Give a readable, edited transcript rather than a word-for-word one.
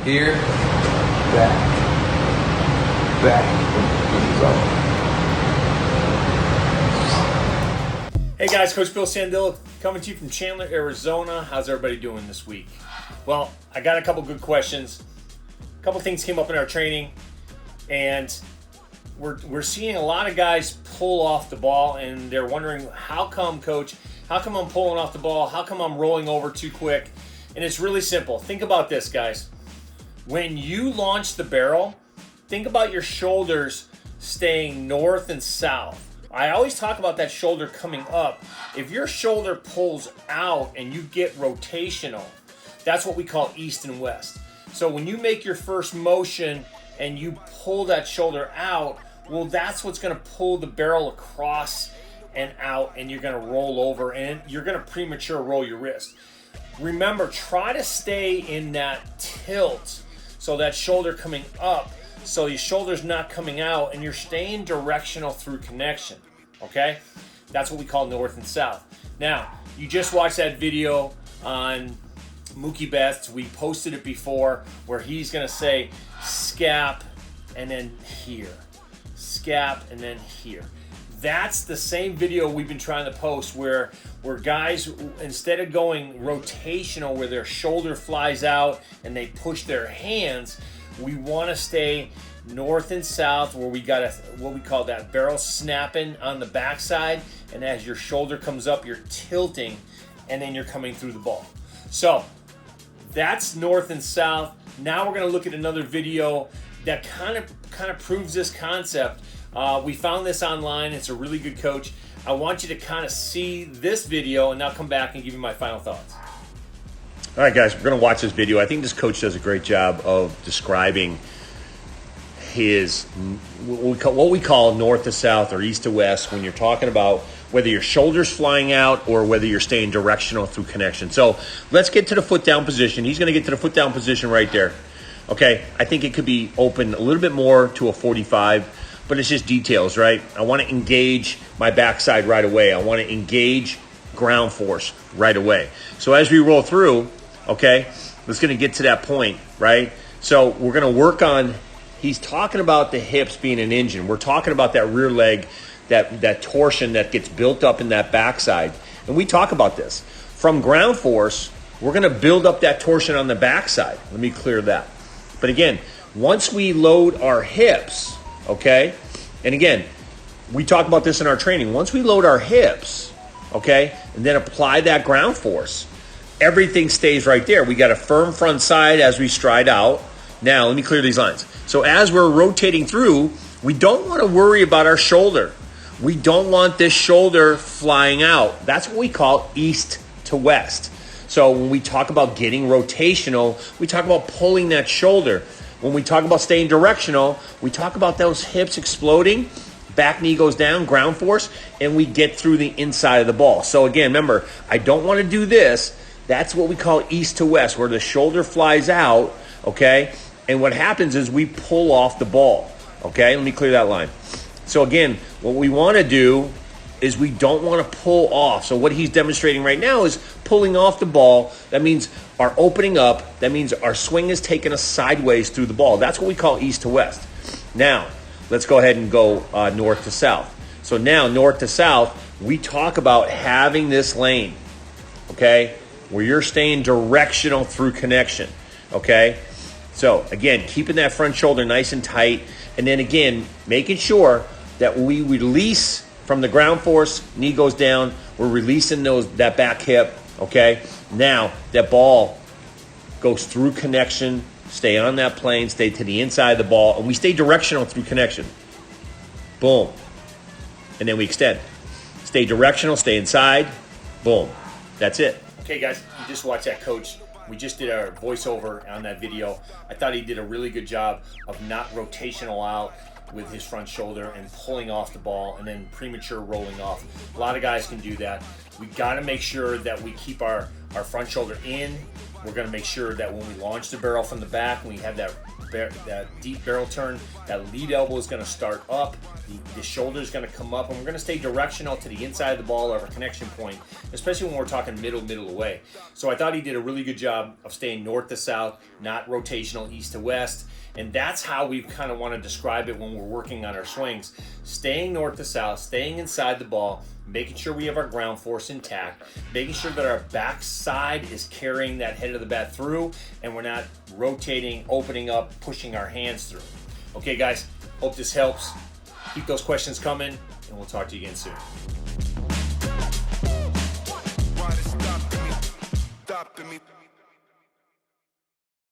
Here, back, back. Hey guys, Coach Bill Sandillo coming to you from Chandler, Arizona. How's everybody doing this week? Well, I got a couple good questions. A couple things came up in our training, and we're seeing a lot of guys pull off the ball, and they're wondering, how come, Coach? How come I'm pulling off the ball? How come I'm rolling over too quick? And it's really simple. Think about this, guys. When you launch the barrel, think about your shoulders staying north and south. I always talk about that shoulder coming up. If your shoulder pulls out and you get rotational, that's what we call east and west. So when you make your first motion and you pull that shoulder out, well, that's what's going to pull the barrel across and out, and you're going to roll over, and you're going to premature roll your wrist. Remember, try to stay in that tilt, so that shoulder coming up, so your shoulder's not coming out, and you're staying directional through connection, okay? That's what we call north and south. Now, you just watched that video on Mookie Betts. We posted it before, where he's gonna say scap and then here. Scap and then here. That's the same video we've been trying to post, where guys, instead of going rotational where their shoulder flies out and they push their hands, we want to stay north and south, where we got what we call that barrel snapping on the backside, and as your shoulder comes up, you're tilting, and then you're coming through the ball. So that's north and south. Now we're going to look at another video that kind of proves this concept. We found this online. It's a really good coach. I want you to kind of see this video, and I'll come back and give you my final thoughts. All right, guys, we're going to watch this video. I think this coach does a great job of describing his what we call north to south or east to west when you're talking about whether your shoulder's flying out or whether you're staying directional through connection. So let's get to the foot down position. He's going to get to the foot down position right there. Okay, I think it could be open a little bit more to a 45. But it's just details, right? I want to engage my backside right away. I want to engage ground force right away. So as we roll through, okay, it's going to get to that point, right? So we're going to work on, he's talking about the hips being an engine. We're talking about that rear leg, that torsion that gets built up in that backside. And we talk about this. From ground force, we're going to build up that torsion on the backside. Let me clear that. But again, once we load our hips, okay, and again, we talk about this in our training. Once we load our hips, okay, and then apply that ground force, everything stays right there. We got a firm front side as we stride out. Now, let me clear these lines. So as we're rotating through, we don't want to worry about our shoulder. We don't want this shoulder flying out. That's what we call east to west. So when we talk about getting rotational, we talk about pulling that shoulder. When we talk about staying directional, we talk about those hips exploding, back knee goes down, ground force, and we get through the inside of the ball. So again, remember, I don't want to do this. That's what we call east to west, where the shoulder flies out, okay? And what happens is we pull off the ball, okay? Let me clear that line. So again, what we want to do is we don't want to pull off. So what he's demonstrating right now is pulling off the ball. That means our opening up. That means our swing is taking us sideways through the ball. That's what we call east to west. Now, let's go ahead and go north to south. So now, north to south, we talk about having this lane, okay, where you're staying directional through connection, okay? So again, keeping that front shoulder nice and tight. And then again, making sure that we release from the ground force, knee goes down, we're releasing that back hip, okay? Now, that ball goes through connection, stay on that plane, stay to the inside of the ball, and we stay directional through connection. Boom. And then we extend. Stay directional, stay inside, boom. That's it. Okay, guys, you just watched that coach. We just did our voiceover on that video. I thought he did a really good job of not rotational out with his front shoulder and pulling off the ball and then premature rolling off. A lot of guys can do that. We got to make sure that we keep our front shoulder in We're going to make sure that when we launch the barrel from the back, when we have that deep barrel turn, that lead elbow is going to start up, the shoulder is going to come up, and we're going to stay directional to the inside of the ball of our connection point, especially when we're talking middle away. So I thought he did a really good job of staying north to south, not rotational east to west. And that's how we kind of want to describe it when we're working on our swings. Staying north to south, staying inside the ball, making sure we have our ground force intact, making sure that our backside is carrying that head of the bat through, and we're not rotating, opening up, pushing our hands through. Okay, guys, hope this helps. Keep those questions coming, and we'll talk to you again soon. Stopping me.